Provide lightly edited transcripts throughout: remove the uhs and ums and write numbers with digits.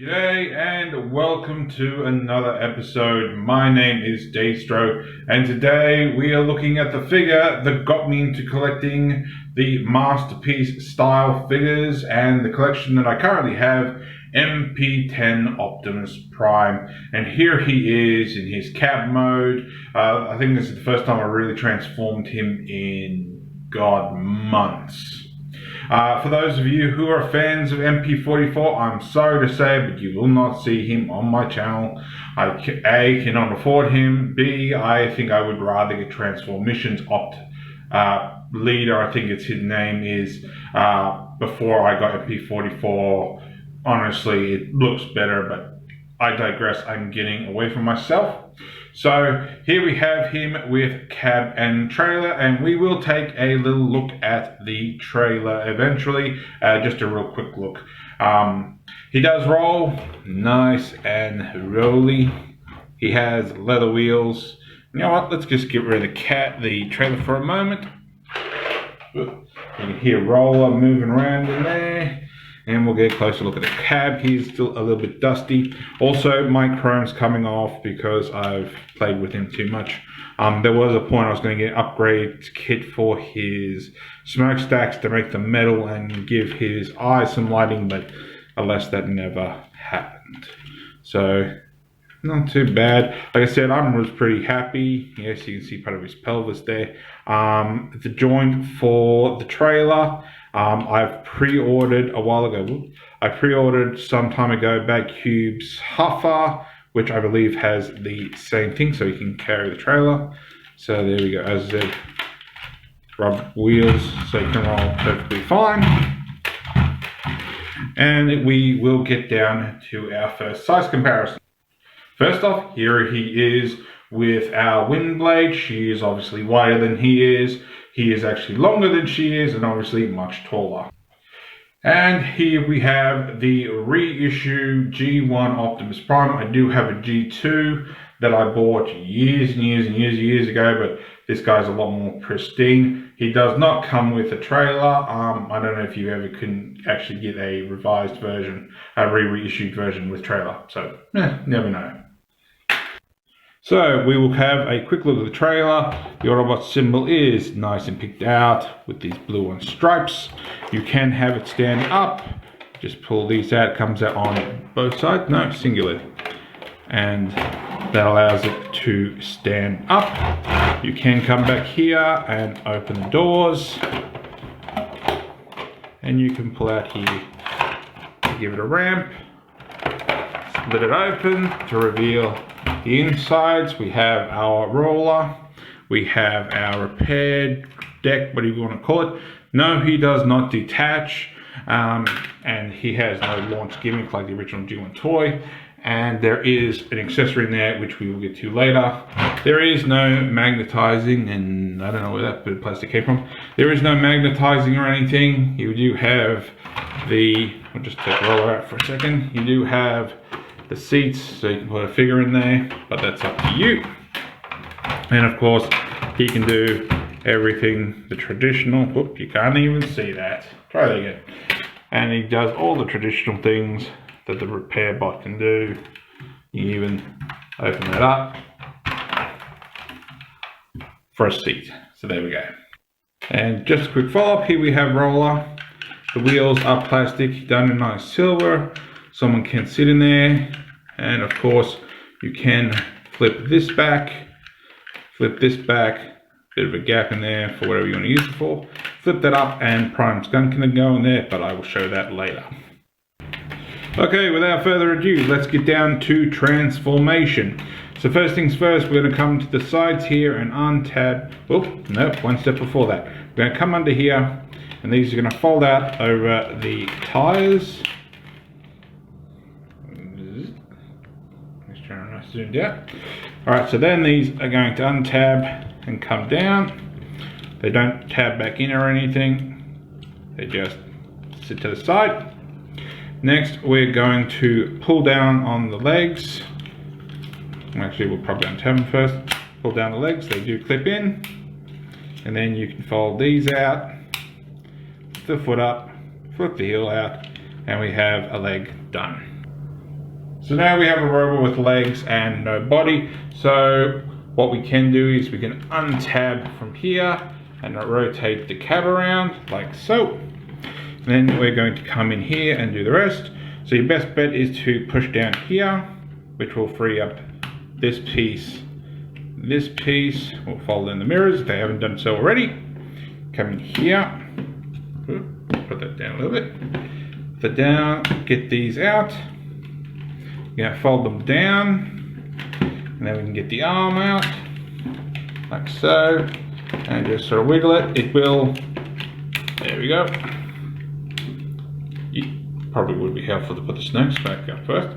G'day and welcome to another episode. My name is Daethstro and today we are looking at the figure that got me into collecting the masterpiece style figures and the collection that I currently have, MP10 Optimus Prime. And here he is in his cab mode. I think this is the first time I really transformed him in, months. For those of you who are fans of MP44, I'm sorry to say, but you will not see him on my channel. I A, cannot afford him. B, I think I would rather get Transformissions Leader, I think it's his name is, before I got MP44. Honestly, it looks better, but I digress. I'm getting away from myself. So here we have him with cab and trailer, and we will take a little look at the trailer eventually. Just a real quick look. He does roll nice and rolly. He has leather wheels. You know what? Let's just get rid of the trailer for a moment. You can hear roller moving around in there. And we'll get a closer look at the cab. He's still a little bit dusty. Also, my chrome's coming off because I've played with him too much. There was a point I was going to get an upgrade kit for his smokestacks to make them metal and give his eyes some lighting, but alas, that never happened. So, not too bad. Like I said, I was pretty happy. Yes, you can see part of his pelvis there. The joint for the trailer, I've pre-ordered a while ago. I pre-ordered some time ago Bagcube's Huffer, which I believe has the same thing, so you can carry the trailer. So there we go. As I said, rubber wheels, so you can roll perfectly fine. And we will get down to our first size comparison. First off, here he is with our wind blade. She is obviously wider than he is. He is actually longer than she is, and obviously much taller. And here we have the reissue G1 Optimus Prime. I do have a G2 that I bought years ago, but this guy's a lot more pristine. He does not come with a trailer. I don't know if you ever can actually get a revised version, a reissued version with trailer. So, never know. So we will have a quick look at the trailer. The Autobot symbol is nice and picked out with these blue and stripes. You can have it stand up. Just pull these out. It comes out on both sides. No, singular. And that allows it to stand up. You can come back here and open the doors. And you can pull out here to give it a ramp. Split it open to reveal the insides. We have our roller, we have our repaired deck, whatever you want to call it. No, he does not detach, and he has no launch gimmick like the original G1 toy. And there is an accessory in there, which we will get to later. There is no magnetizing, and I don't know where that bit of plastic came from. There is no magnetizing or anything. You do have I'll just take the roller out for a second. You do have the seats, so you can put a figure in there, but that's up to you. And of course, he can do everything the traditional. Whoop, you can't even see that. Try that again. And he does all the traditional things that the repair bot can do. You can even open that up for a seat. So there we go. And just a quick follow-up, here we have roller. The wheels are plastic, done in nice silver. Someone can sit in there, and of course you can flip this back, bit of a gap in there for whatever you want to use it for. Flip that up and Prime's gun can go in there, but I will show that later. Okay, without further ado, let's get down to transformation. So first things first, we're going to come to the sides here and untab. Oh, no, one step before that. We're going to come under here, and these are going to fold out over the tires. Zoomed out. Alright, so then these are going to untab and come down. They don't tab back in or anything. They just sit to the side. Next, we're going to pull down on the legs. Actually, we'll probably untab them first. Pull down the legs, they do clip in. And then you can fold these out, flip the foot up, flip the heel out, and we have a leg done. So now we have a robot with legs and no body. So what we can do is we can untab from here and rotate the cab around like so. Then we're going to come in here and do the rest. So your best bet is to push down here, which will free up this piece. This piece will fold in the mirrors if they haven't done so already. Come in here, put that down a little bit. Put that down, get these out. Fold them down, and then we can get the arm out, like so, and just sort of wiggle it. It will, there we go. It probably would be helpful to put the snakes back up first.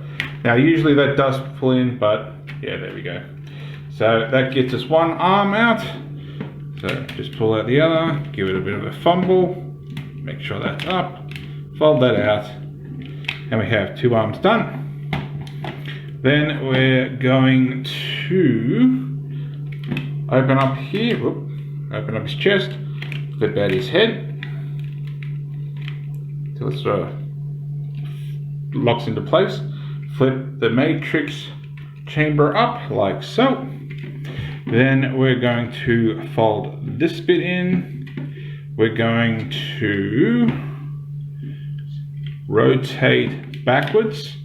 Now usually that does pull in, but yeah, there we go. So that gets us one arm out. So just pull out the other, give it a bit of a fumble, make sure that's up, fold that out, and we have two arms done. Then we're going to open up here, open up his chest, flip out his head, till it sort of locks into place. Flip the matrix chamber up like so. Then we're going to fold this bit in. We're going to rotate backwards.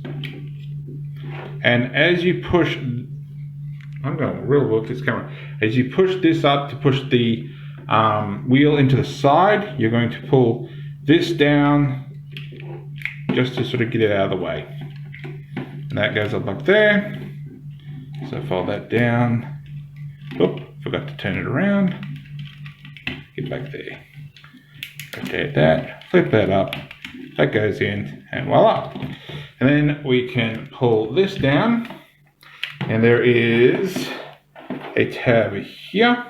And as you push, I'm going to real work this camera. As you push this up to push the wheel into the side, you're going to pull this down just to sort of get it out of the way. And that goes up like there. So fold that down. Oop, forgot to turn it around. Get back there. Rotate that, flip that up. That goes in, and voila. And then we can pull this down, and there is a tab here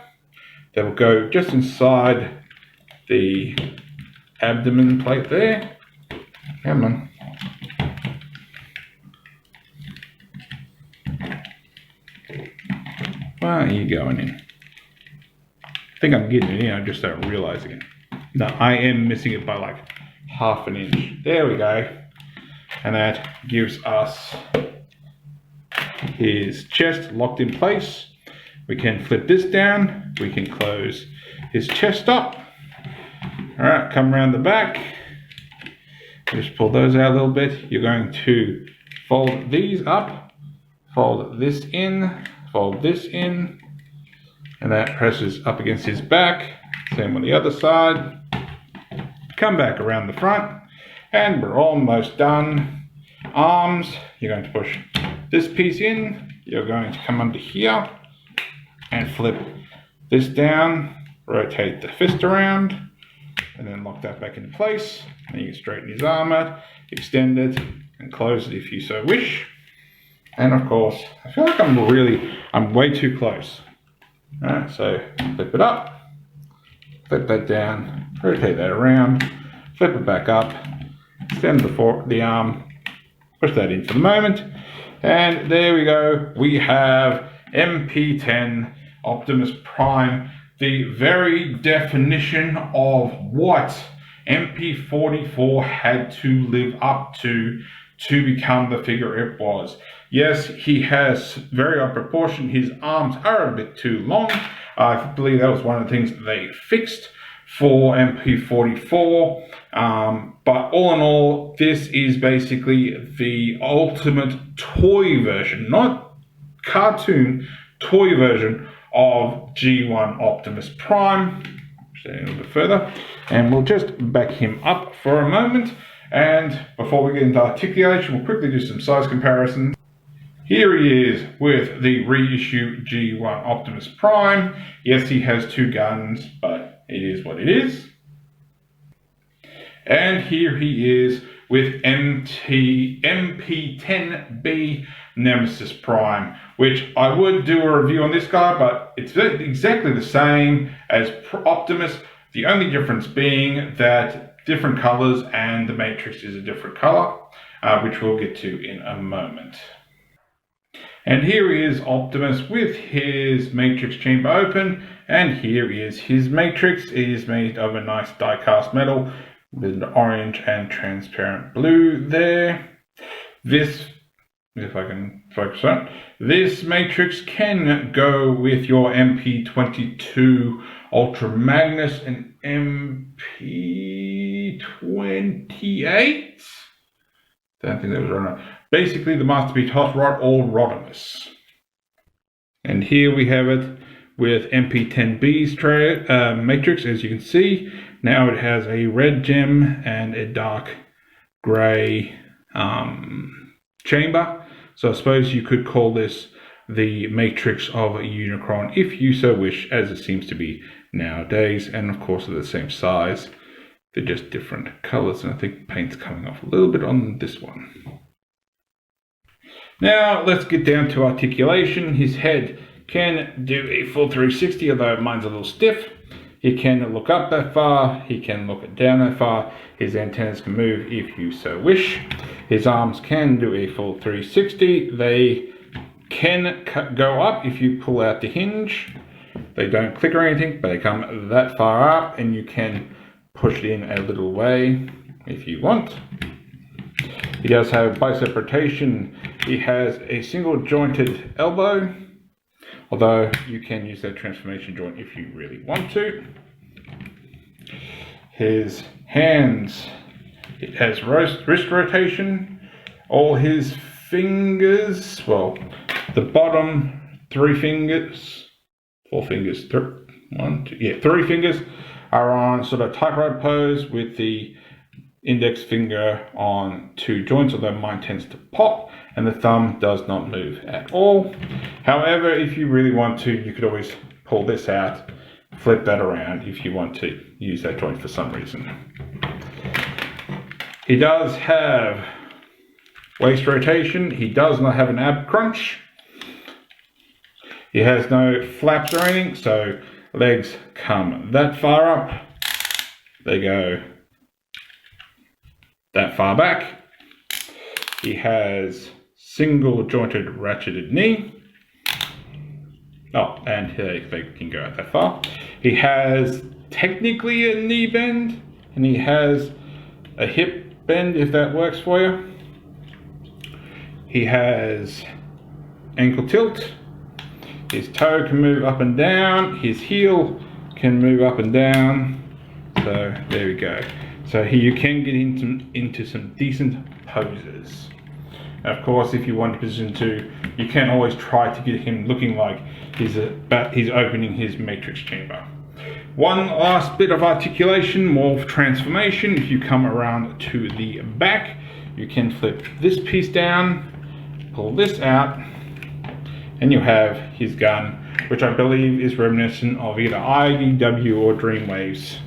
that will go just inside the abdomen plate there. Come on. Where are you going in? I think I'm getting it in, I just don't realize it. No, I am missing it by like half an inch. There we go. And that gives us his chest locked in place. We can flip this down. We can close his chest up. All right, come around the back. Just pull those out a little bit. You're going to fold these up, fold this in, fold this in, and that presses up against his back. Same on the other side. Come back around the front, and we're almost done. Arms, you're going to push this piece in, you're going to come under here and flip this down, rotate the fist around, and then lock that back into place. And you can straighten his arm out, extend it, and close it if you so wish. And of course, I feel like I'm way too close. Alright, so flip it up, flip that down, rotate that around, flip it back up, extend the arm, push that in for the moment, and there we go. We have MP10 Optimus Prime, the very definition of what MP44 had to live up to become the figure it was. Yes, he has very odd proportion. His arms are a bit too long. I believe that was one of the things that they fixed for MP44. But all in all, this is basically the ultimate toy version, not cartoon, toy version of G1 Optimus Prime. Stand a little bit further, and we'll just back him up for a moment. And before we get into articulation, we'll quickly do some size comparisons. Here he is with the reissue G1 Optimus Prime. Yes, he has two guns, but it is what it is. And here he is with MP10B Nemesis Prime, which I would do a review on this guy, but it's exactly the same as Optimus. The only difference being that different colors and the matrix is a different color, which we'll get to in a moment. And here he is, Optimus, with his matrix chamber open, and here is his matrix. It is made of a nice die-cast metal with an orange and transparent blue there. This if I can focus on it. This Matrix can go with your MP22 Ultra Magnus and MP28. Don't think that was right. Basically, the Masterpiece Hot Rod or Rodimus. And here we have it with MP10B's Matrix, as you can see. Now it has a red gem and a dark grey chamber. So I suppose you could call this the Matrix of Unicron if you so wish, as it seems to be nowadays. And of course, they're the same size. They're just different colours, and I think paint's coming off a little bit on this one. Now let's get down to articulation. His head can do a full 360, although mine's a little stiff. He can look up that far, he can look down that far. His antennas can move if you so wish. His arms can do a full 360. They can go up if you pull out the hinge. They don't click or anything, but they come that far up, and you can push it in a little way if you want. He does have bicep rotation. He has a single jointed elbow, although you can use that transformation joint if you really want to. His hands, it has wrist rotation. All his fingers, well, the bottom 3 fingers, 4 fingers, 3 fingers are on sort of tightrope pose with the index finger on 2 joints, although mine tends to pop, and the thumb does not move at all. However, if you really want to, you could always pull this out, flip that around if you want to use that joint for some reason. He does have waist rotation. He does not have an ab crunch. He has no flaps or anything, so legs come that far up. They go that far back. He has single jointed ratcheted knee. Oh, and they can go out that far. He has technically a knee bend, and he has a hip bend if that works for you. He has ankle tilt. His toe can move up and down. His heel can move up and down. So there we go. So here you can get into some decent poses. Of course, if you want to position to, you can always try to get him looking like he's opening his matrix chamber. One last bit of articulation, more transformation. If you come around to the back, you can flip this piece down, pull this out, and you have his gun, which I believe is reminiscent of either IDW or Dreamwave's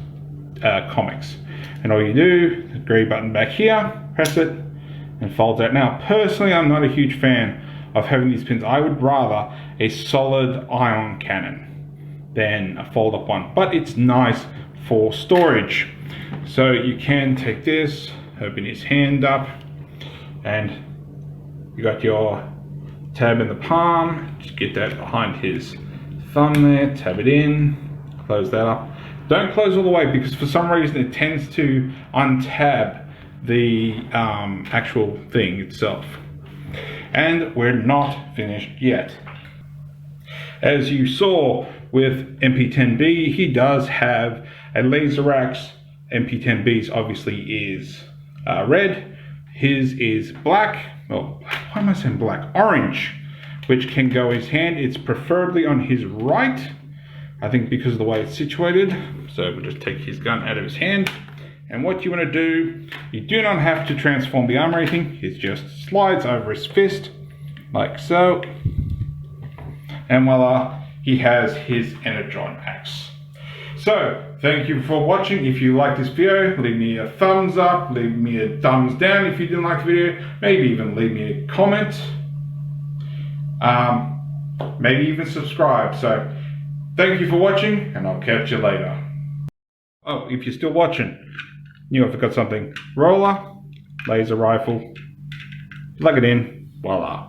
comics. And all you do, the grey button back here, press it, and folds out. Now, personally, I'm not a huge fan of having these pins. I would rather a solid ion cannon than a fold-up one, but it's nice for storage. So you can take this, open his hand up, and you got your tab in the palm. Just get that behind his thumb there, tab it in, close that up. Don't close all the way, because for some reason it tends to untab the actual thing itself. And we're not finished yet. As you saw with MP10B, he does have a laser axe. MP10B's obviously is red. His is black. Well, why am I saying black? Orange, which can go his hand. It's preferably on his right, I think, because of the way it's situated. So we'll just take his gun out of his hand. And what you want to do, you do not have to transform the arm or anything. It just slides over his fist, like so. And voila, he has his Energon axe. So, thank you for watching. If you liked this video, leave me a thumbs up, leave me a thumbs down if you didn't like the video, maybe even leave me a comment. Maybe even subscribe. So, thank you for watching, and I'll catch you later. Oh, if you're still watching, I forgot something. Roller, laser rifle, plug it in, voila.